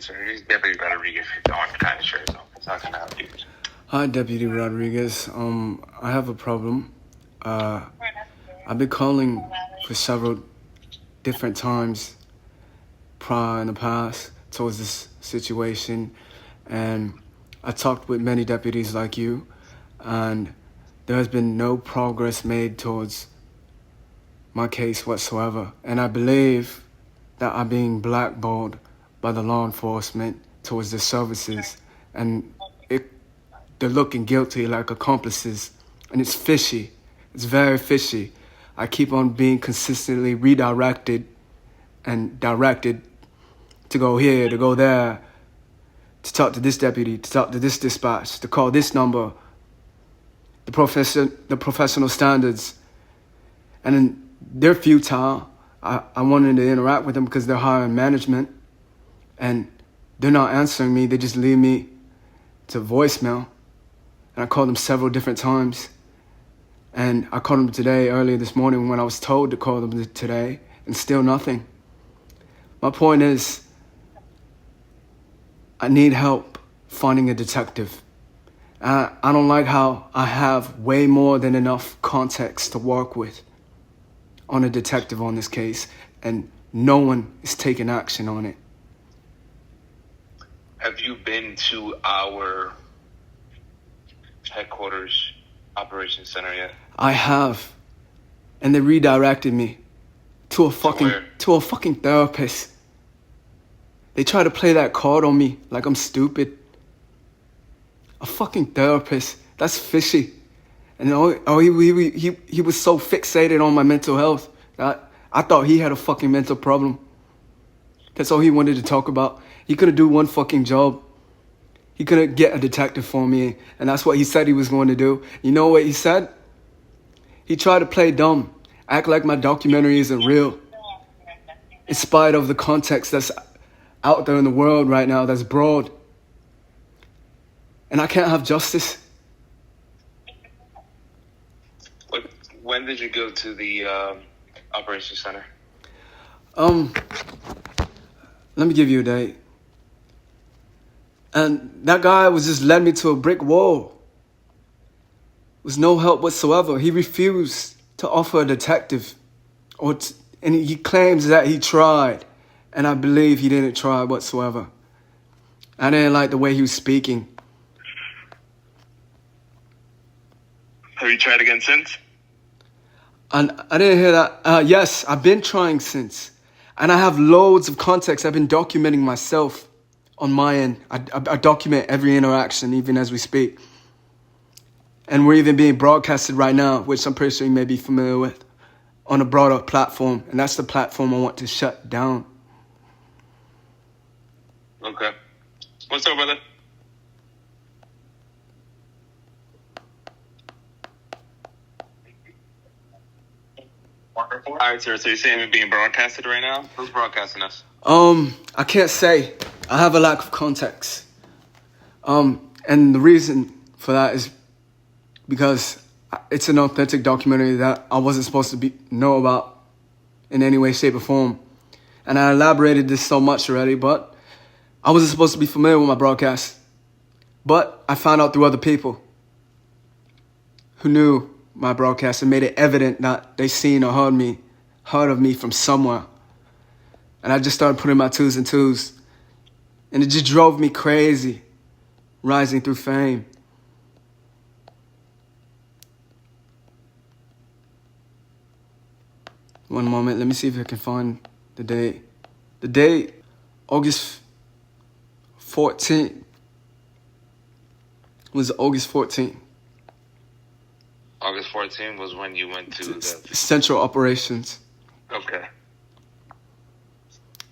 sir. He's Deputy Rodriguez. No, I'm kind of sure, so it's not gonna help you. Hi, Deputy Rodriguez. I have a problem. I've been calling for several different times prior in the past towards this situation, and I talked with many deputies like you, and there has been no progress made towards my case whatsoever. And I believe that I'm being blackballed by the law enforcement towards the services, and they're looking guilty like accomplices, and it's fishy. It's very fishy. I keep on being consistently redirected and directed to go here, to go there, to talk to this deputy, to talk to this dispatch, to call this number, the professional standards, and then they're futile. I wanted to interact with them because they're higher in management, and they're not answering me. They just leave me to voicemail, and I called them several different times, and I called them today, earlier this morning, when I was told to call them today, and still nothing. My point is, I need help finding a detective. I don't like how I have way more than enough context to work with on a detective on this case, and no one is taking action on it. Have you been to our headquarters operations center yet? I have, and they redirected me to a fucking therapist. They try to play that card on me like I'm stupid. A fucking therapist. That's fishy. And he was so fixated on my mental health that I thought he had a fucking mental problem. That's all he wanted to talk about. He couldn't do one fucking job. He couldn't get a detective for me, and that's what he said he was going to do. You know what he said? He tried to play dumb, act like my documentary isn't real, in spite of the context that's out there in the world right now that's broad. And I can't have justice. When did you go to the operations center? Let me give you a date. And that guy was just led me to a brick wall. With no help whatsoever. He refused to offer a detective. And he claims that he tried. And I believe he didn't try whatsoever. I didn't like the way he was speaking. Have you tried again since? And I didn't hear that. Yes, I've been trying since. And I have loads of context. I've been documenting myself on my end. I document every interaction, even as we speak. And we're even being broadcasted right now, which I'm pretty sure you may be familiar with, on a broader platform. And that's the platform I want to shut down. Okay. What's up, brother? All right, sir. So you're saying we're being broadcasted right now? Who's broadcasting us? I can't say. I have a lack of context. And the reason for that is because it's an authentic documentary that I wasn't supposed to know about in any way, shape, or form. And I elaborated this so much already, but I wasn't supposed to be familiar with my broadcast. But I found out through other people who knew my broadcast and made it evident that they seen or heard of me from somewhere. And I just started putting my twos and twos. And it just drove me crazy, rising through fame. One moment, let me see if I can find the date. The date, August 14th, was August 14th. August 14th was when you went to the Central Operations. Okay.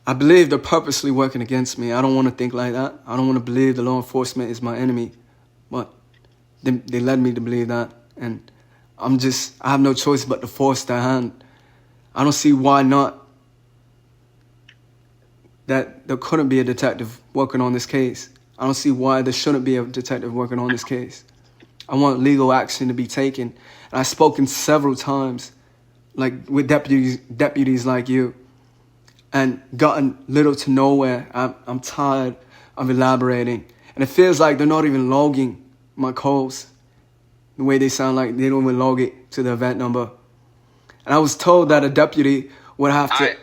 I believe they're purposely working against me. I don't want to think like that. I don't want to believe the law enforcement is my enemy. But they led me to believe that. And I have no choice but to force their hand. I don't see why not. That there couldn't be a detective working on this case. I don't see why there shouldn't be a detective working on this case. I want legal action to be taken. And I've spoken several times, like with deputies like you. and gotten little to nowhere. I'm tired of elaborating. And it feels like they're not even logging my calls the way they sound like they don't even log it to the event number. And I was told that a deputy would have to...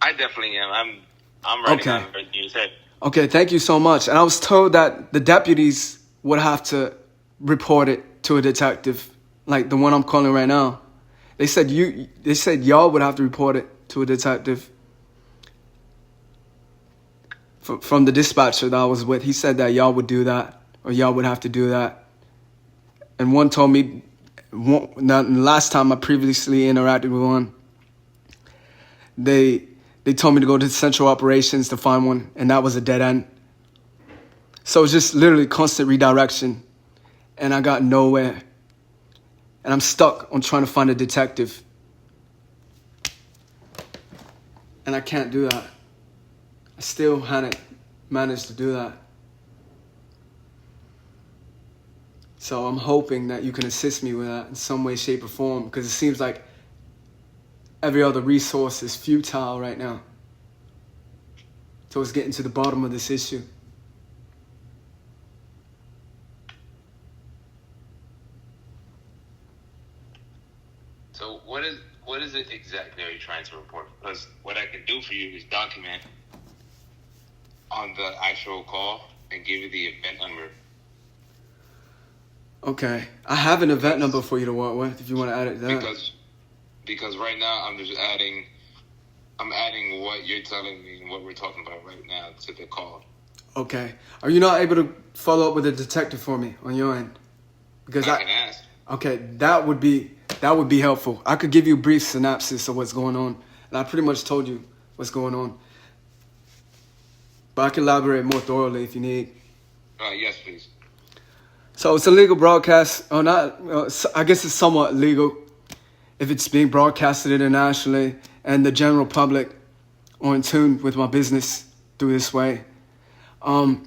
I definitely am. I'm writing Okay. down everything you said. Okay, thank you so much. And I was told that the deputies would have to report it to a detective, like the one I'm calling right now. They said y'all would have to report it to a detective. From the dispatcher that I was with, he said that y'all would do that, or y'all would have to do that. And one told me, the last time I previously interacted with one, they told me to go to central operations to find one, and that was a dead end. So it's just literally constant redirection, and I got nowhere. And I'm stuck on trying to find a detective. And I can't do that. I still hadn't managed to do that. So I'm hoping that you can assist me with that in some way, shape, or form, because it seems like every other resource is futile right now. So it's getting to the bottom of this issue. So what is it exactly are you trying to report? Because what I can do for you is document on the actual call and give you the event number. Okay, I have an event number for you to work with if you want to add it there. Because right now I'm adding what you're telling me and what we're talking about right now to the call. Okay, are you not able to follow up with a detective for me on your end? Because I can ask. Okay, that would be helpful. I could give you a brief synopsis of what's going on, and I pretty much told you what's going on. But I can elaborate more thoroughly if you need. Yes, please. So it's a legal broadcast, or not? I guess it's somewhat legal if it's being broadcasted internationally, and the general public are in tune with my business through this way. I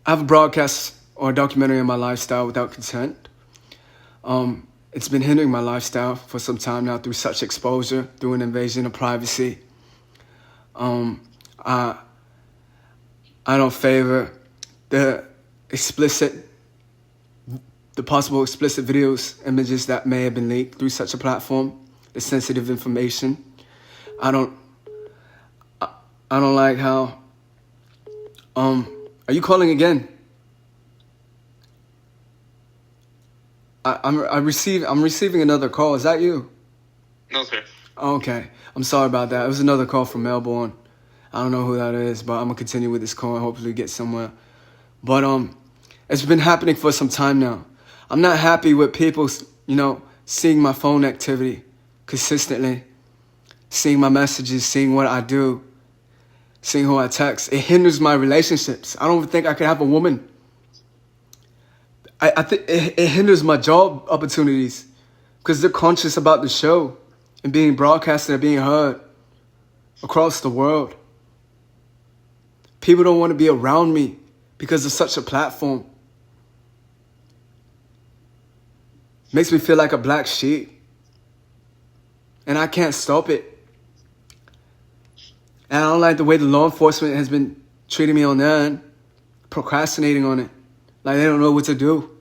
have a broadcast or a documentary on my lifestyle without consent. It's been hindering my lifestyle for some time now through such exposure, through an invasion of privacy. I don't favor the possible explicit videos, images that may have been leaked through such a platform, the sensitive information. I don't like how, are you calling again? I'm receiving another call. Is that you? No, sir. Okay. I'm sorry about that. It was another call from Melbourne. I don't know who that is, but I'm going to continue with this call and hopefully get somewhere. But it's been happening for some time now. I'm not happy with people, seeing my phone activity consistently, seeing my messages, seeing what I do, seeing who I text. It hinders my relationships. I don't think I could have a woman. I think it hinders my job opportunities because they're conscious about the show and being broadcasted and being heard across the world. People don't want to be around me because of such a platform. Makes me feel like a black sheep. And I can't stop it. And I don't like the way the law enforcement has been treating me on their end, procrastinating on it. Like they don't know what to do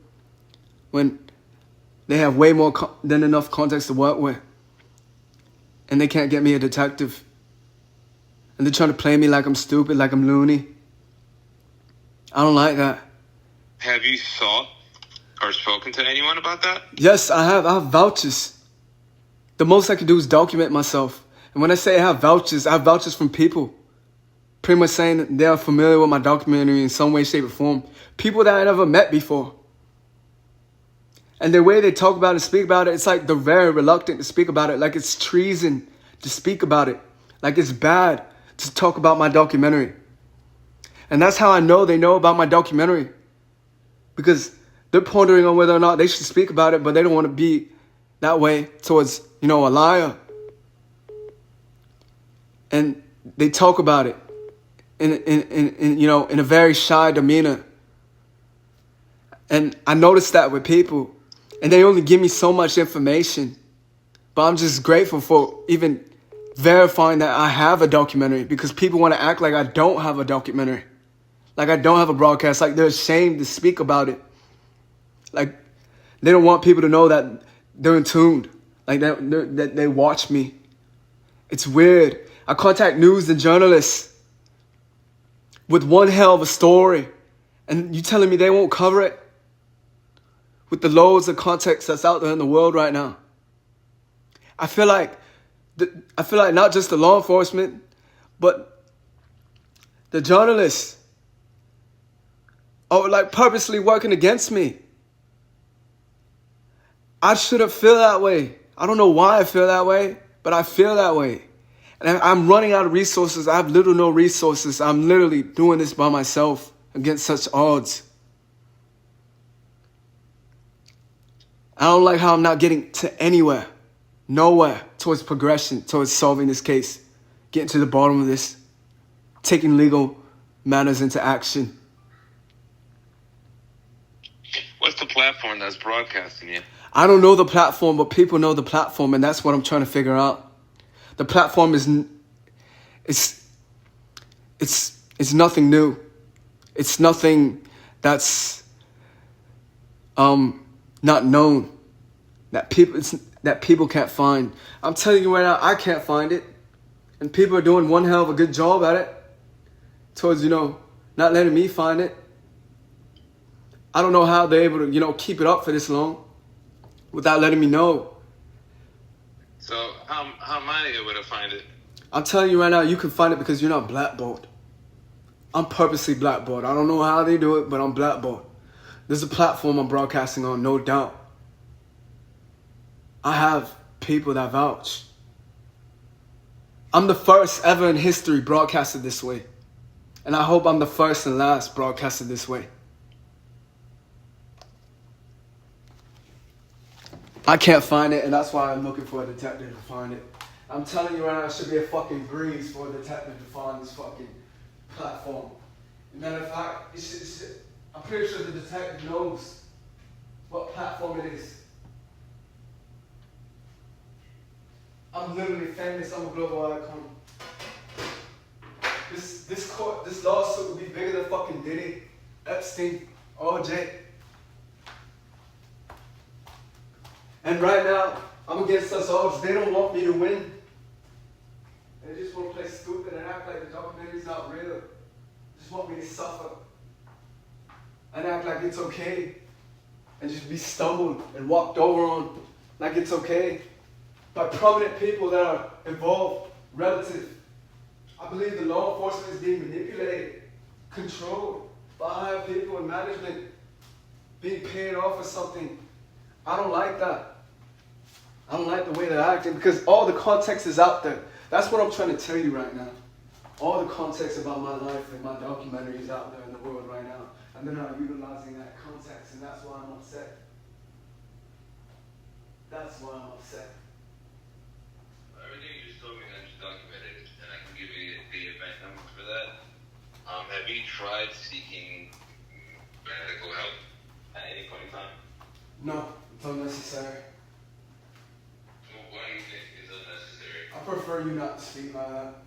when they have way more than enough context to work with. And they can't get me a detective. And they're trying to play me like I'm stupid, like I'm loony. I don't like that. Have you thought or spoken to anyone about that? Yes, I have. I have vouchers. The most I can do is document myself. And when I say I have vouchers from people. Pretty much saying that they are familiar with my documentary in some way, shape, or form. People that I never met before. And the way they talk about it and speak about it, it's like they're very reluctant to speak about it. Like it's treason to speak about it. Like it's bad to talk about my documentary. And that's how I know they know about my documentary. Because they're pondering on whether or not they should speak about it, but they don't want to be that way towards, a liar. And they talk about it in a very shy demeanor. And I noticed that with people. And they only give me so much information. But I'm just grateful for even verifying that I have a documentary, because people want to act like I don't have a documentary. Like I don't have a broadcast. Like they're ashamed to speak about it. Like they don't want people to know that they're in tuned. Like that they watch me. It's weird. I contact news and journalists with one hell of a story, and you telling me they won't cover it? With the loads of context that's out there in the world right now. I feel like not just the law enforcement, but the journalists are like purposely working against me. I shouldn't feel that way. I don't know why I feel that way, but I feel that way. And I'm running out of resources. I have little no resources. I'm literally doing this by myself against such odds. I don't like how I'm not getting to anywhere, nowhere, towards progression, towards solving this case, getting to the bottom of this, taking legal matters into action. What's the platform that's broadcasting you? I don't know the platform, but people know the platform, and that's what I'm trying to figure out. The platform is it's nothing new. It's nothing that's not known, that people can't find. I'm telling you right now, I can't find it, and people are doing one hell of a good job at it towards not letting me find it. I don't know how they're able to keep it up for this long without letting me know. So how am I able to find it? I'm telling you right now, you can find it because you're not blackballed. I'm purposely blackballed. I don't know how they do it, but I'm blackballed. There's a platform I'm broadcasting on, no doubt. I have people that vouch. I'm the first ever in history broadcasted this way. And I hope I'm the first and last broadcasted this way. I can't find it, and that's why I'm looking for a detective to find it. I'm telling you right now, it should be a fucking breeze for a detective to find this fucking platform. Matter of fact, I'm pretty sure the detective knows what platform it is. I'm literally famous. I'm a global icon. This lawsuit would be bigger than fucking Diddy, Epstein, OJ. And right now, I'm against us odds. They don't want me to win. They just want to play stupid and act like the documentary's not real. They just want me to suffer and act like it's okay, and just be stumbled and walked over on like it's okay by prominent people that are involved, relative. I believe the law enforcement is being manipulated, controlled by higher people in management, being paid off for something. I don't like that. I don't like the way they're acting, because all the context is out there. That's what I'm trying to tell you right now. All the context about my life and my documentary is out there in the world right now. And they're not utilizing that context, and that's why I'm upset. That's why I'm upset. Everything you just told me that you documented, and I can give you the event number for that. Have you tried seeking medical help at any point in time? No, it's unnecessary. Why do you think it's unnecessary? I prefer you not to speak like that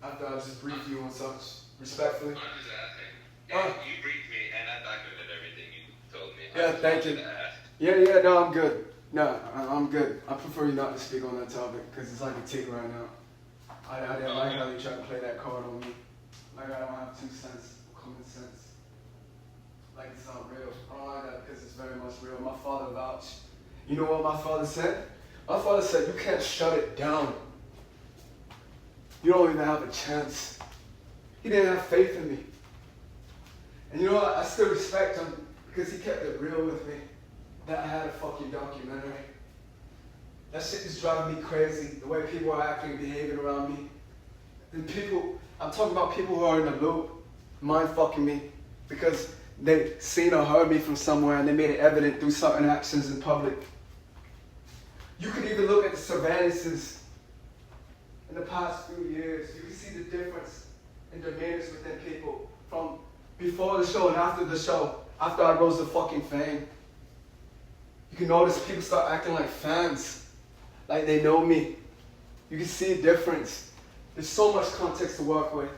after I just brief you on such, respectfully. I'm just asking. Yeah, you briefed me, and I documented everything you told me. Yeah, thank you. Yeah, no, I'm good. No, I'm good. I prefer you not to speak on that topic, because it's like a tick right now. I didn't like how you tried to play that card on me. Like I don't have 2 cents of common sense. Like it's not real. I don't like that because it's very much real. My father vouched. You know what my father said? My father said, you can't shut it down. You don't even have a chance. He didn't have faith in me. And you know what? I still respect him because he kept it real with me. That I had a fucking documentary. That shit is driving me crazy. The way people are acting and behaving around me. And I'm talking about people who are in the loop, mind fucking me. Because they seen or heard me from somewhere and they made it evident through certain actions in public. You could even look at the surveillances in the past few years. You can see the difference in demeanors within people from before the show and after the show, after I rose to fucking fame. You can notice people start acting like fans, like they know me. You can see a difference. There's so much context to work with.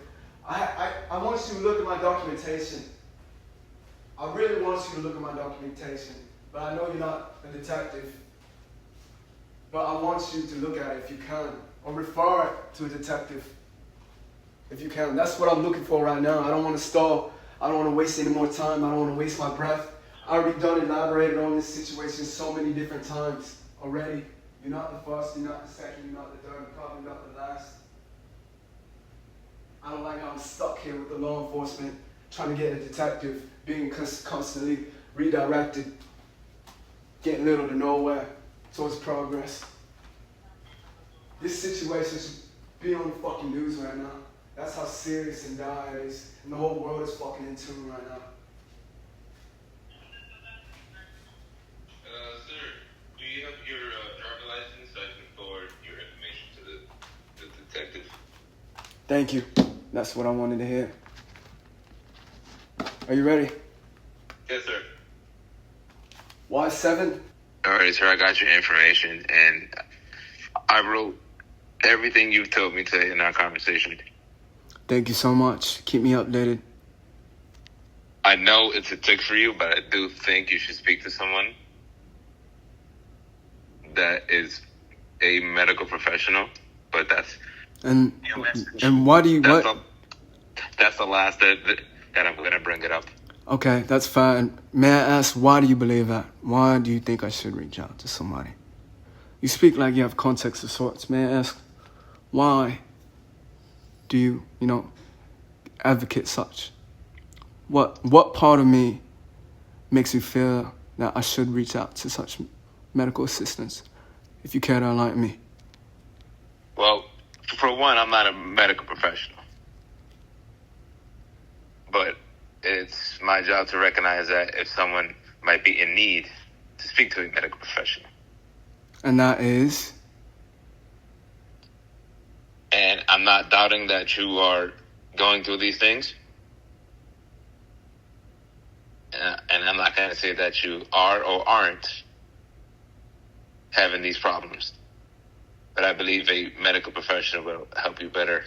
I want you to look at my documentation. I really want you to look at my documentation. But I know you're not a detective. But I want you to look at it if you can. Or refer it to a detective if you can. That's what I'm looking for right now. I don't want to stall. I don't want to waste any more time. I don't want to waste my breath. I already elaborated on this situation so many different times already. You're not the first, you're not the second, you're not the third, you're probably not the last. I don't like how I'm stuck here with the law enforcement, trying to get a detective, being constantly redirected, getting little to nowhere towards progress. This situation should be on the fucking news right now. That's how serious and dire it is. And the whole world is fucking in tune right now. Sir, do you have your driver license so I can forward your information to the detective? Thank you. That's what I wanted to hear. Are you ready? Yes, sir. Y7? Alright, sir, I got your information, and I wrote everything you've told me today in our conversation. Thank you so much. Keep me updated. I know it's a tick for you, but I do think you should speak to someone that is a medical professional. But that's and why do you that's the last that I'm gonna bring it up. Okay, that's fine. May I ask, why do you believe that? Why do you think I should reach out to somebody? You speak like you have context of sorts. May I ask, why do you advocate such? What part of me makes you feel that I should reach out to such medical assistance, if you care to enlighten me? Well, for one, I'm not a medical professional. But it's my job to recognize that if someone might be in need, to speak to a medical professional. And that is? And I'm not doubting that you are going through these things. And I'm not going to say that you are or aren't having these problems. But I believe a medical professional will help you better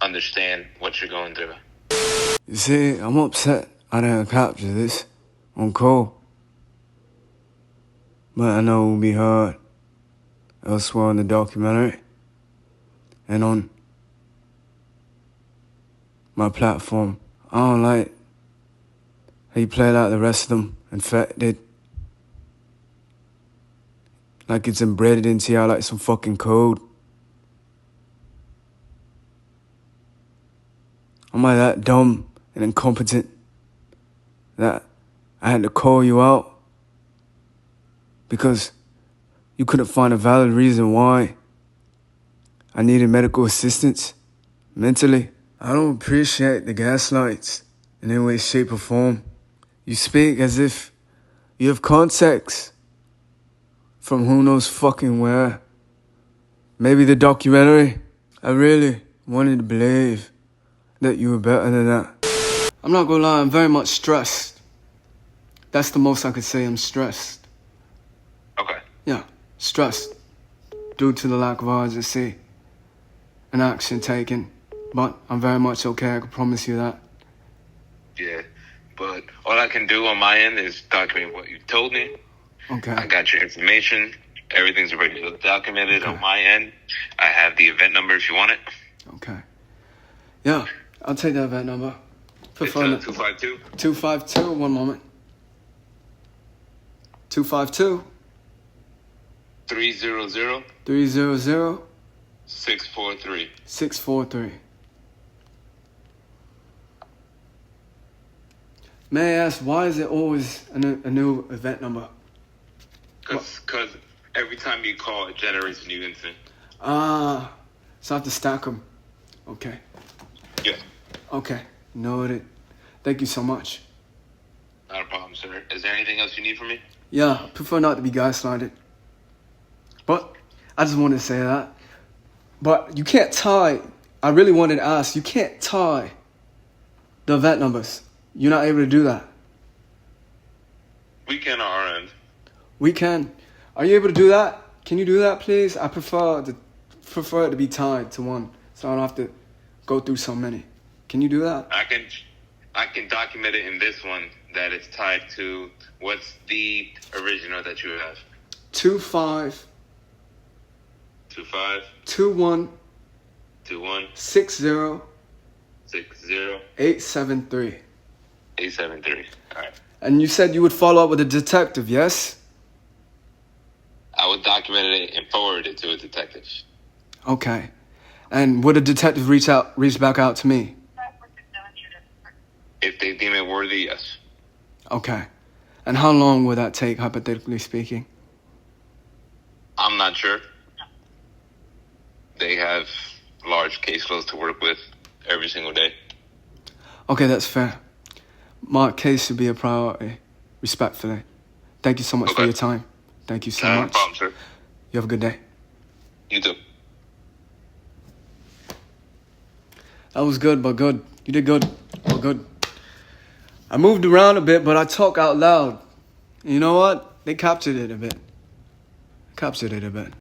understand what you're going through. You see, I'm upset I didn't capture this on call. But I know it will be heard elsewhere in the documentary and on my platform. I don't like how you play like the rest of them infected. Like it's embedded into you like some fucking code. Am I that dumb and incompetent that I had to call you out because you couldn't find a valid reason why I needed medical assistance mentally? I don't appreciate the gaslights in any way, shape, or form. You speak as if you have context from who knows fucking where. Maybe the documentary. I really wanted to believe that you were better than that. I'm not gonna lie, I'm very much stressed. That's the most I could say, I'm stressed. Okay. Yeah, stressed. Due to the lack of urgency and action taken. But I'm very much okay, I can promise you that. Yeah, but all I can do on my end is document what you told me. Okay. I got your information. Everything's already documented on my end. I have the event number if you want it. Okay. Yeah, I'll take that event number. It's 252. 252, one moment. 252. 300. 300. 643. 643. May I ask, why is it always a new event number? Because every time you call, it generates a new incident. So I have to stack them. Okay. Yeah. Okay, noted. Thank you so much. Not a problem, sir. Is there anything else you need from me? Yeah, I prefer not to be gaslighted. But I just wanted to say that. But you can't tie, I really wanted to ask, you can't tie the event numbers. You're not able to do that. We can on our end. We can. Are you able to do that? Can you do that, please? I prefer to prefer it to be tied to one, so I don't have to go through so many. Can you do that? I can document it in this one that it's tied to. What's the original that you have? 25 25 21 21 60 60 873. 873. All right. And you said you would follow up with a detective, yes? I would document it and forward it to a detective. Okay. And would a detective reach back out to me? If they deem it worthy, yes. Okay. And how long would that take, hypothetically speaking? I'm not sure. They have large caseloads to work with every single day. Okay, that's fair. My case should be a priority, respectfully. Thank you so much for your time. Thank you so much. No problem, sir. You have a good day. You too. That was good, but good. You did good, but good. I moved around a bit, but I talk out loud. You know what? They captured it a bit.